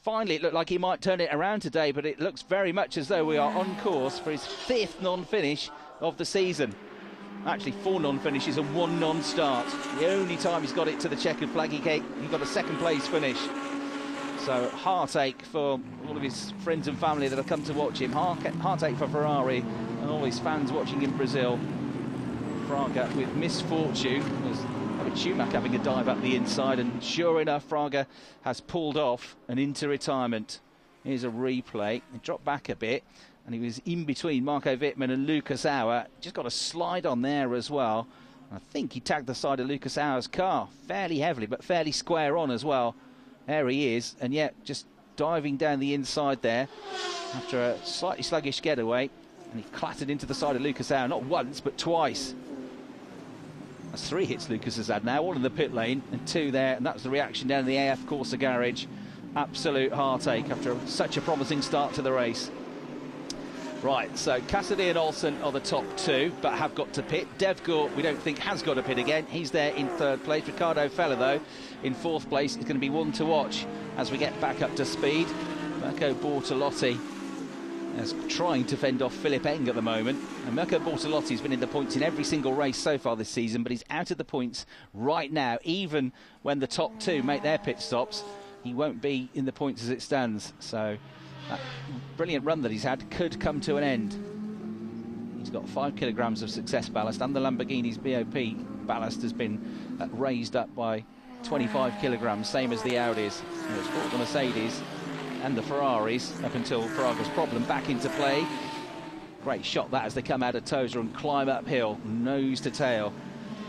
Finally, it looked like he might turn it around today, but it looks very much as though we are on course for his 5th non-finish of the season. Actually, 4 non-finishes and 1 non-start. The only time he's got it to the checkered flag, he got a 2nd place finish. So heartache for all of his friends and family that have come to watch him. Heartache for Ferrari and all his fans watching in Brazil. Fraga with misfortune. There's Schumacher having a dive up the inside, and sure enough, Fraga has pulled off and into retirement. Here's a replay. He dropped back a bit, and he was in between Marco Wittmann and Lucas Auer. Just got a slide on there as well. I think he tagged the side of Lucas Auer's car fairly heavily, but fairly square on as well. There he is, and yet just diving down the inside there after a slightly sluggish getaway, and he clattered into the side of Lucas Auer, not once but twice. That's 3 hits Lucas has had now, 1 in the pit lane and 2 there, and that's the reaction down in the AF Corsa garage. Absolute heartache after such a promising start to the race. Right, so Cassidy and Olsen are the top 2, but have got to pit. Dev Gore, we don't think, has got to pit again. He's there in 3rd place. Riccardo Fella, though, in 4th place. Is going to be one to watch as we get back up to speed. Mirko Bortolotti is trying to fend off Philip Eng at the moment. And Mirko Bortolotti's been in the points in every single race so far this season, but he's out of the points right now. Even when the top 2 make their pit stops, he won't be in the points as it stands. So that brilliant run that he's had could come to an end. He's got 5 kilograms of success ballast, and the Lamborghini's BOP ballast has been raised up by 25 kilograms, same as the Audis. It's brought the Mercedes and the Ferraris, up until Fraga's problem, back into play. Great shot that as they come out of Tosa and climb uphill, nose to tail.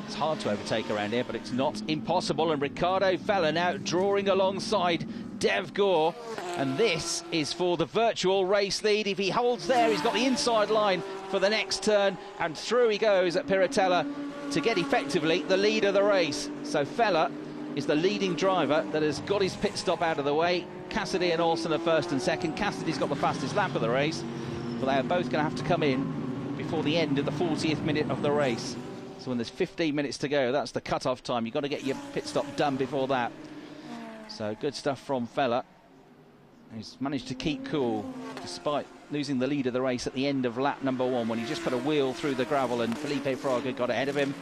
It's hard to overtake around here, but it's not impossible. And Riccardo Fella now drawing alongside Dev Gore, and this is for the virtual race lead. If he holds there, he's got the inside line for the next turn, and through he goes at Piratella to get effectively the lead of the race. So Fella is the leading driver that has got his pit stop out of the way. Cassidy and Olsen are 1st and 2nd. Cassidy's got the fastest lap of the race, but they are both going to have to come in before the end of the 40th minute of the race. So when there's 15 minutes to go, that's the cut-off time. You've got to get your pit stop done before that. So good stuff from Fella. He's managed to keep cool despite losing the lead of the race at the end of lap number 1 when he just put a wheel through the gravel and Felipe Fraga got ahead of him.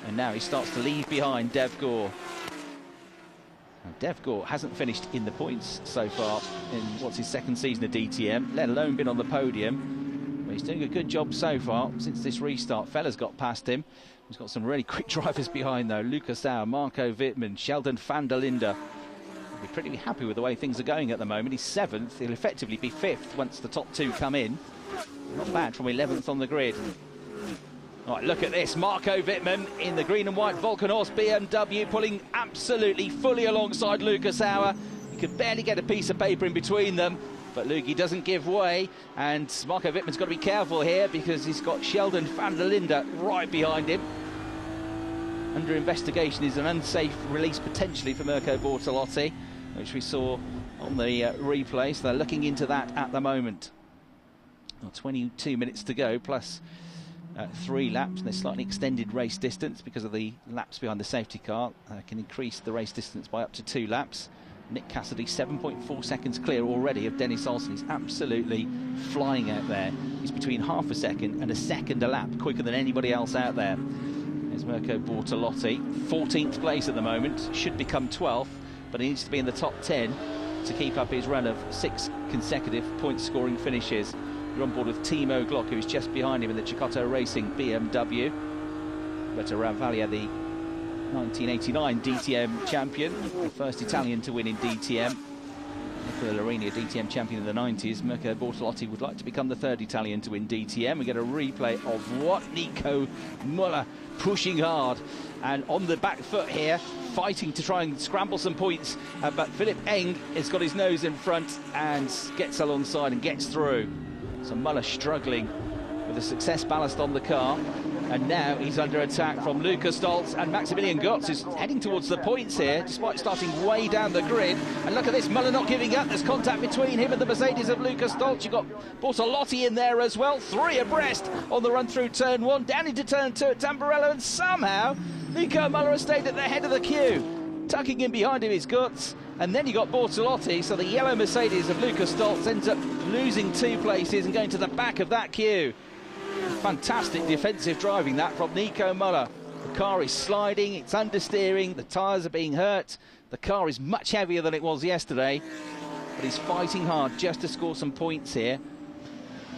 And now he starts to leave behind Dev Gore. Now, Dev Gore hasn't finished in the points so far in what's his 2nd season of DTM, let alone been on the podium. But he's doing a good job so far since this restart. Fella's got past him. He's got some really quick drivers behind, though. Lucas Auer, Marco Wittmann, Sheldon van der Linde. He'll be pretty happy with the way things are going at the moment. He's 7th. He'll effectively be 5th once the top 2 come in. Not bad from 11th on the grid. All right, look at this. Marco Wittmann in the green and white Volcanhorse BMW, pulling absolutely fully alongside Lucas Auer. He could barely get a piece of paper in between them, but Lugi doesn't give way, and Marco Wittmann's got to be careful here because he's got Sheldon van der Linde right behind him. Under investigation is an unsafe release potentially for Mirko Bortolotti, which we saw on the replay, so they're looking into that at the moment. Well, 22 minutes to go, plus 3 laps, and there's slightly extended race distance because of the laps behind the safety car. Can increase the race distance by up to 2 laps. Nick Cassidy 7.4 seconds clear already of Dennis Olsen. He's absolutely flying out there. He's between half a second and a second a lap quicker than anybody else out there. There's Mirko Bortolotti, 14th place at the moment, should become 12th, but he needs to be in the top 10 to keep up his run of 6 consecutive point-scoring finishes. We're on board with Timo Glock, who's just behind him in the Cecotto Racing BMW. Roberto Ravaglia, the 1989 DTM champion, the first Italian to win in DTM. for Larini, a DTM champion in the 90s. Mirko Bortolotti would like to become the third Italian to win DTM. We get a replay of what Nico Muller pushing hard and on the back foot here, fighting to try and scramble some points. But Philipp Eng has got his nose in front and gets alongside and gets through. So Muller struggling with the success ballast on the car. And now he's under attack from Lukas Stolz, and Maximilian Götz is heading towards the points here, despite starting way down the grid. And look at this, Muller not giving up. There's contact between him and the Mercedes of Lukas Stolz. You've got Bortolotti in there as well, 3 abreast on the run through turn 1, down into turn 2 at Tamburello, and somehow Nico Muller has stayed at the head of the queue. Tucking in behind him is Götz, and then you got Bortolotti, so the yellow Mercedes of Lukas Stolz ends up losing 2 places and going to the back of that queue. Fantastic defensive driving that from Nico Muller. The car is sliding, it's understeering, the tyres are being hurt. The car is much heavier than it was yesterday, but he's fighting hard just to score some points here.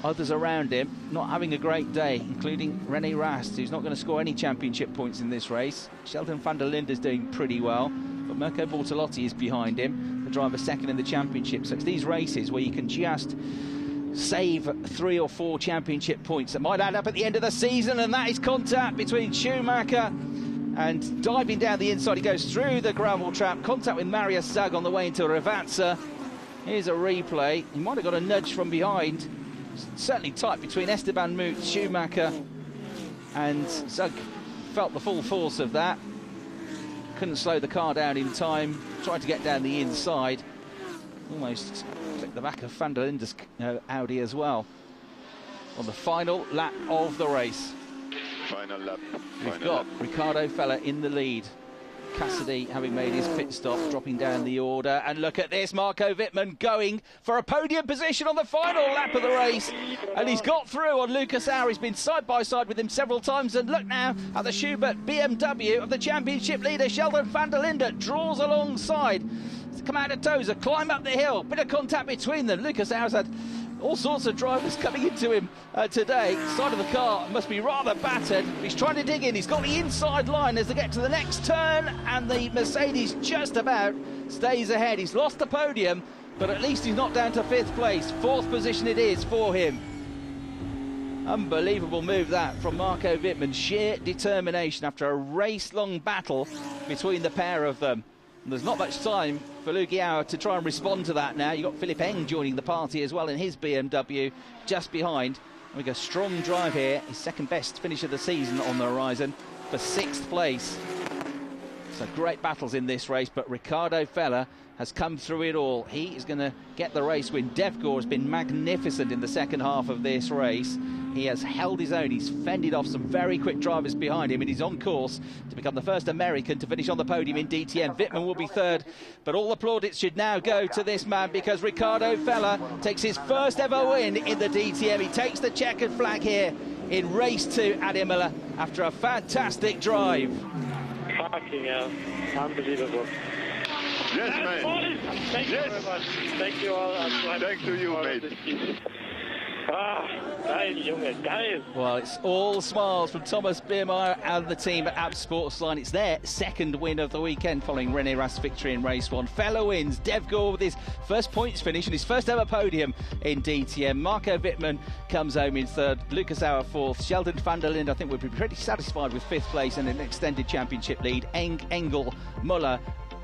Others around him not having a great day, including René Rast, who's not going to score any championship points in this race. Sheldon van der Linde is doing pretty well, but Mirko Bortolotti is behind him, the driver second in the championship. So it's these races where you can just save 3 or 4 championship points that might add up at the end of the season, and that is contact between Schumacher and diving down the inside. He goes through the gravel trap, contact with Marius Zug on the way into Rivazza. Here's a replay. He might have got a nudge from behind. Certainly tight between Esteban Muth, Schumacher, and Zug felt the full force of that. Couldn't slow the car down in time, tried to get down the inside. Almost clipped the back of van der Linde's Audi as well. On the final lap of the race. Final lap. We've got Riccardo Fella in the lead. Cassidy having made his pit stop, dropping down the order. And look at this, Marco Wittmann going for a podium position on the final lap of the race. And he's got through on Lucas Auer. He's been side by side with him several times. And look now at the Schubert BMW of the championship leader, Sheldon van der Linde, draws alongside. Come out of Tozer, climb up the hill, bit of contact between them. Lucas Auer's had all sorts of drivers coming into him today. Side of the car must be rather battered. He's trying to dig in. He's got the inside line as they get to the next turn, and the Mercedes just about stays ahead. He's lost the podium, but at least he's not down to 5th place. 4th position it is for him. Unbelievable move that from Marco Wittmann. Sheer determination after a race-long battle between the pair of them. And there's not much time for Luki Auer to try and respond to that now. You've got Philipp Eng joining the party as well in his BMW just behind. And we go strong drive here. His second best finish of the season on the horizon for 6th place. So great battles in this race, but Riccardo Fella has come through it all. He is going to get the race win. Devgor has been magnificent in the second half of this race. He has held his own. He's fended off some very quick drivers behind him, and he's on course to become the first American to finish on the podium in DTM. Wittmann will be 3rd, but all the plaudits should now go to this man, because Riccardo Fella takes his first ever win in the DTM. He takes the checkered flag here in race 2 at Imola after a fantastic drive. Fucking hell, unbelievable. Yes, mate. Thank you very much. Thank you all. Thanks to you, mate. Geil, Junge, geil. Well, it's all smiles from Thomas Biermeier and the team at Ab Sportsline. It's their 2nd win of the weekend following René Rast's victory in race 1. Fella wins. Devgor with his first points finish and his first ever podium in DTM. Marco Wittmann comes home in 3rd. Lucas Auer 4th. Sheldon van der Linde, I think, would be pretty satisfied with 5th place and an extended championship lead. Engel, Muller,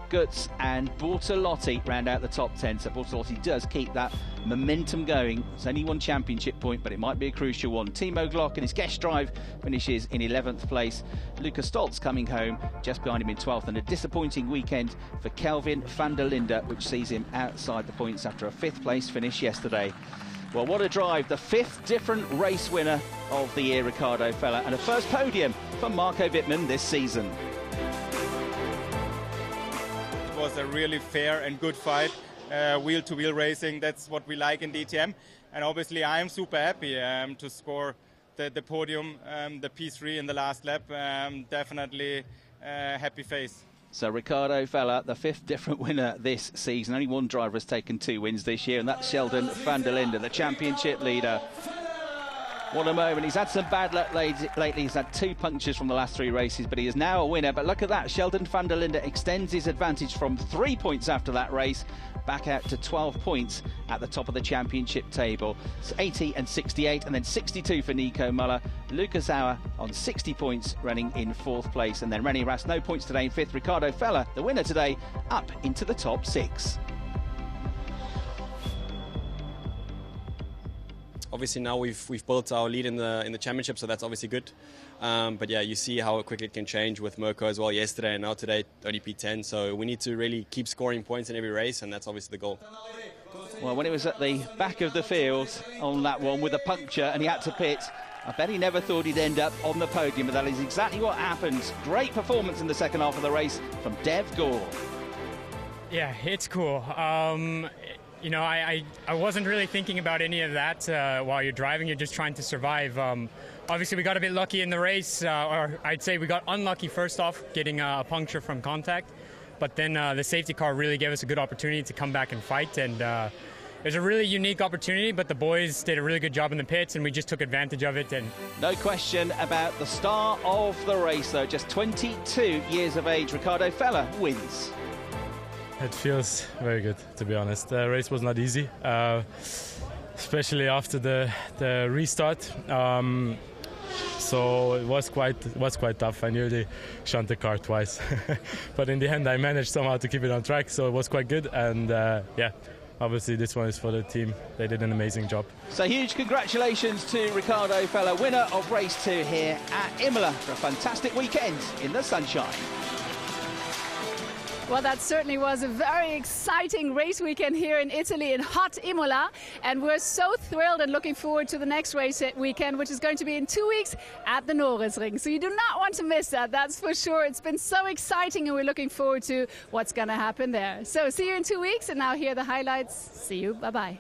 Götz and Bortolotti round out the top 10. So Bortolotti does keep that momentum going. It's only 1 championship point, but it might be a crucial one. Timo Glock and his guest drive finishes in 11th place. Lukas Stolz coming home just behind him in 12th, and a disappointing weekend for Kelvin van der Linde, which sees him outside the points after a 5th place finish yesterday. Well, what a drive. The 5th different race winner of the year, Riccardo Fella, and a first podium for Marco Wittmann this season. It was a really fair and good fight, wheel-to-wheel racing. That's what we like in DTM, and obviously I'm super happy to score the podium, the P3 in the last lap. Definitely happy face. So Riccardo Fella, the 5th different winner this season. Only 1 driver has taken 2 wins this year, and that's Sheldon van der Linde, the championship leader. What a moment. He's had some bad luck lately. He's had 2 punctures from the last 3 races, but he is now a winner. But look at that. Sheldon van der Linde extends his advantage from 3 points after that race back out to 12 points at the top of the championship table. It's 80 and 68, and then 62 for Nico Muller. Lucas Auer on 60 points, running in 4th place. And then René Rast, no points today in 5th. Ricardo Feller, the winner today, up into the top 6. Obviously now we've built our lead in the championship, so that's obviously good. But yeah, you see how quickly it can change with Mirko as well yesterday, and now today only P10. So we need to really keep scoring points in every race, and that's obviously the goal. Well, when he was at the back of the field on that one with a puncture and he had to pit, I bet he never thought he'd end up on the podium, but that is exactly what happened. Great performance in the second half of the race from Dev Gore. Yeah, it's cool. You know, I wasn't really thinking about any of that while you're driving. You're just trying to survive. Obviously, we got a bit lucky in the race, or I'd say we got unlucky first off, getting a puncture from contact. But then the safety car really gave us a good opportunity to come back and fight. And it was a really unique opportunity, but the boys did a really good job in the pits, and we just took advantage of it. And no question about the star of the race, though. Just 22 years of age, Ricardo Feller wins. It feels very good, to be honest. The race was not easy, especially after the restart. So it was quite tough. I nearly shunned the car twice, but in the end I managed somehow to keep it on track. So it was quite good, and yeah. Obviously, this one is for the team. They did an amazing job. So huge congratulations to Ricardo Feller, winner of race 2 here at Imola, for a fantastic weekend in the sunshine. Well, that certainly was a very exciting race weekend here in Italy in hot Imola. And we're so thrilled and looking forward to the next race weekend, which is going to be in 2 weeks at the Norrisring. So you do not want to miss that, that's for sure. It's been so exciting, and we're looking forward to what's going to happen there. So see you in 2 weeks, and now here are the highlights. See you. Bye-bye.